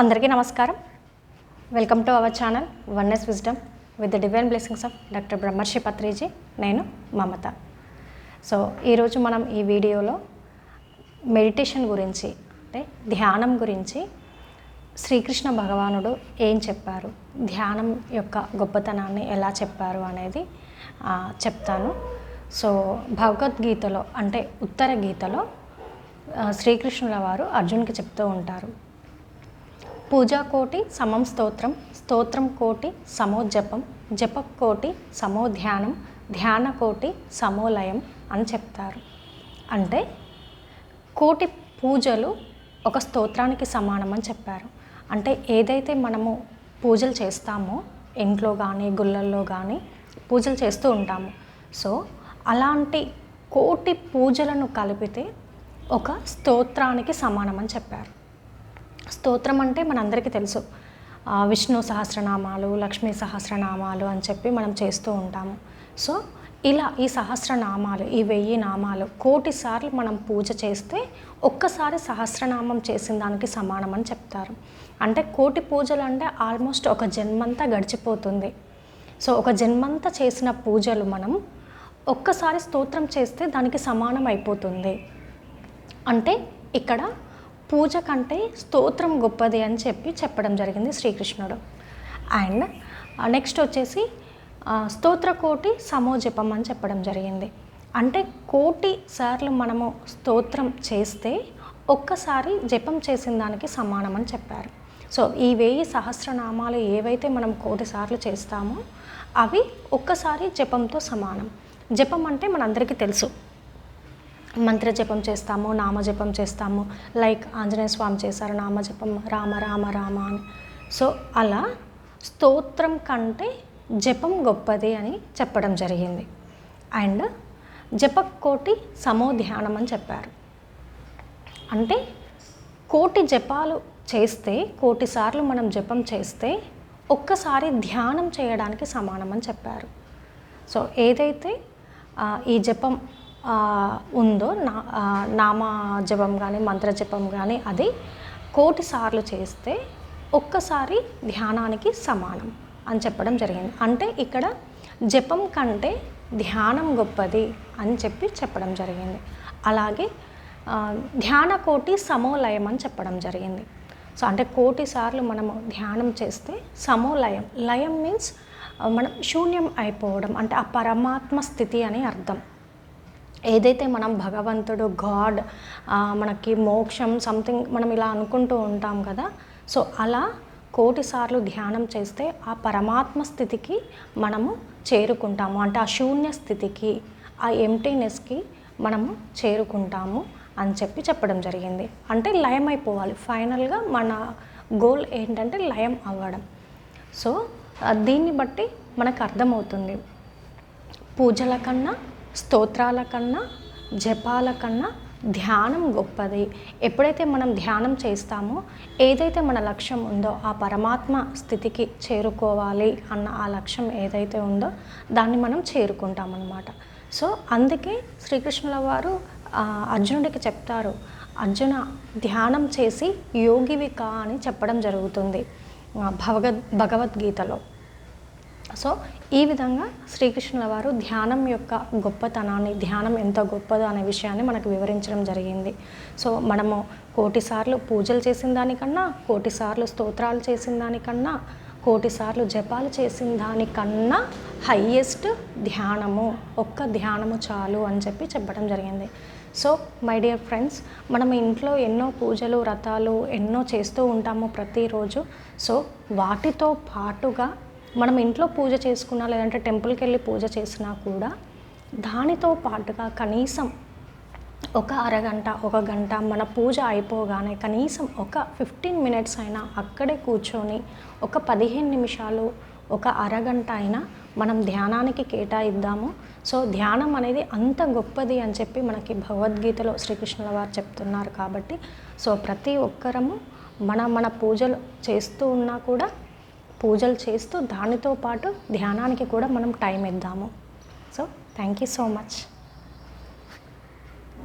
అందరికీ నమస్కారం. Welcome to our channel oneness wisdom with the divine blessings of doctor బ్రహ్మర్షి పత్రిజీ. నేను మమత. సో ఈరోజు మనం ఈ వీడియోలో మెడిటేషన్ గురించి అంటే ధ్యానం గురించి శ్రీకృష్ణ భగవానుడు ఏం చెప్పారు, ధ్యానం యొక్క గొప్పతనాన్ని ఎలా చెప్పారు అనేది చెప్తాను. సో భగవద్గీతలో అంటే ఉత్తర గీతలో శ్రీకృష్ణుల వారు అర్జున్కి చెప్తూ ఉంటారు, పూజా కోటి సమం స్తోత్రం, స్తోత్రం కోటి సమో జపం, జప కోటి సమో ధ్యానం, ధ్యాన కోటి సమోలయం అని చెప్తారు. అంటే కోటి పూజలు ఒక స్తోత్రానికి సమానం అని చెప్పారు. అంటే ఏదైతే మనము పూజలు చేస్తామో ఇంట్లో కానీ గుళ్ళల్లో కానీ పూజలు చేస్తూ ఉంటాము. సో అలాంటి కోటి పూజలను కలిపితే ఒక స్తోత్రానికి సమానం అని చెప్పారు. స్తోత్రం అంటే మనందరికీ తెలుసు, విష్ణు సహస్రనామాలు, లక్ష్మీ సహస్రనామాలు అని చెప్పి మనం చేస్తూ ఉంటాము. సో ఇలా ఈ సహస్రనామాలు, ఈ 1000 నామాలు కోటి సార్లు మనం పూజ చేస్తే ఒక్కసారి సహస్రనామం చేసిన దానికి సమానం అని చెప్తారు. అంటే కోటి పూజలు అంటే ఆల్మోస్ట్ ఒక జన్మంతా గడిచిపోతుంది. సో ఒక జన్మంతా చేసిన పూజలు మనం ఒక్కసారి స్తోత్రం చేస్తే దానికి సమానం అయిపోతుంది. అంటే ఇక్కడ పూజ కంటే స్తోత్రం గొప్పది అని చెప్పడం జరిగింది శ్రీకృష్ణుడు. అండ్ నెక్స్ట్ వచ్చేసి స్తోత్ర కోటి సమోజపం అని చెప్పడం జరిగింది. అంటే కోటి సార్లు మనము స్తోత్రం చేస్తే ఒక్కసారి జపం చేసిన దానికి సమానం అని చెప్పారు. సో ఈ 1000 సహస్రనామాలు ఏవైతే మనం కోటి సార్లు చేస్తామో అవి ఒక్కసారి జపంతో సమానం. జపం అంటే మనందరికీ తెలుసు, మంత్రజపం చేస్తాము, నామజపం చేస్తాము. లైక్ ఆంజనేయ స్వామి చేశారు నామజపం, రామ రామ రామ అని. సో అలా స్తోత్రం కంటే జపం గొప్పది అని చెప్పడం జరిగింది. అండ్ జపకోటి సమో ధ్యానం అని చెప్పారు. అంటే కోటి జపాలు చేస్తే, కోటి సార్లు మనం జపం చేస్తే ఒక్కసారి ధ్యానం చేయడానికి సమానం అని చెప్పారు. సో ఏదైతే ఈ జపం ఉందో నామ జపం కానీ మంత్రజపం కానీ అది కోటి సార్లు చేస్తే ఒక్కసారి ధ్యానానికి సమానం అని చెప్పడం జరిగింది. అంటే ఇక్కడ జపం కంటే ధ్యానం గొప్పది అని చెప్పడం జరిగింది. అలాగే ధ్యాన కోటి సమోలయం అని చెప్పడం జరిగింది. సో అంటే కోటి సార్లు మనము ధ్యానం చేస్తే సమోలయం, లయం మీన్స్ మనం శూన్యం అయిపోవడం, అంటే ఆ పరమాత్మ స్థితి అని అర్థం. ఏదైతే మనం భగవంతుడు, గాడ్, మనకి మోక్షం సంథింగ్ మనం ఇలా అనుకుంటూ ఉంటాం కదా. సో అలా కోటి సార్లు ధ్యానం చేస్తే ఆ పరమాత్మ స్థితికి మనము చేరుకుంటాము. అంటే ఆ శూన్య స్థితికి, ఆ ఎంప్టీనెస్కి మనము చేరుకుంటాము అని చెప్పడం జరిగింది. అంటే లయం అయిపోవాలి. ఫైనల్గా మన గోల్ ఏంటంటే లయం అవ్వడం. సో దీన్ని బట్టి మనకు అర్థమవుతుంది, పూజల కన్నా, స్తోత్రాల కన్నా, జపాల కన్నా ధ్యానం గొప్పది. ఎప్పుడైతే మనం ధ్యానం చేస్తామో, ఏదైతే మన లక్ష్యం ఉందో ఆ పరమాత్మ స్థితికి చేరుకోవాలి అన్న ఆ లక్ష్యం ఏదైతే ఉందో దాన్ని మనం చేరుకుంటామన్నమాట. సో అందుకే శ్రీకృష్ణుల వారు అర్జునుడికి చెప్తారు, అర్జున ధ్యానం చేసి యోగివి కా అని చెప్పడం జరుగుతుంది భగవద్గీతలో. సో ఈ విధంగా శ్రీకృష్ణుల వారు ధ్యానం యొక్క గొప్పతనాన్ని, ధ్యానం ఎంత గొప్పదో అనే విషయాన్ని మనకు వివరించడం జరిగింది. సో మనము కోటి సార్లు పూజలు చేసిన దానికన్నా, కోటి సార్లు స్తోత్రాలు చేసిన దానికన్నా, కోటి సార్లు జపాలు చేసిన దానికన్నా హయ్యెస్ట్ ధ్యానము, ఒక్క ధ్యానము చాలు అని చెప్పడం జరిగింది. సో మై డియర్ ఫ్రెండ్స్, మనం ఇంట్లో ఎన్నో పూజలు, వ్రతాలు ఎన్నో చేస్తూ ఉంటాము ప్రతిరోజు. సో వాటితో పాటుగా మనం ఇంట్లో పూజ చేసుకున్నా, లేదంటే టెంపుల్కి వెళ్ళి పూజ చేసినా కూడా దానితో పాటుగా కనీసం ఒక అరగంట, ఒక గంట మన పూజ అయిపోగానే కనీసం ఒక 15 మినిట్స్ అయినా అక్కడే కూర్చొని ఒక 15 నిమిషాలు, ఒక అరగంట అయినా మనం ధ్యానానికి కేటాయిద్దాము. సో ధ్యానం అనేది అంత గొప్పది అని మనకి భగవద్గీతలో శ్రీకృష్ణుల వారు చెప్తున్నారు. కాబట్టి సో ప్రతి ఒక్కరము మన పూజలు చేస్తూ ఉన్నా కూడా, పూజలు చేస్తూ దానితో పాటు ధ్యానానికి కూడా మనం టైం ఇద్దాము. So thank you so much.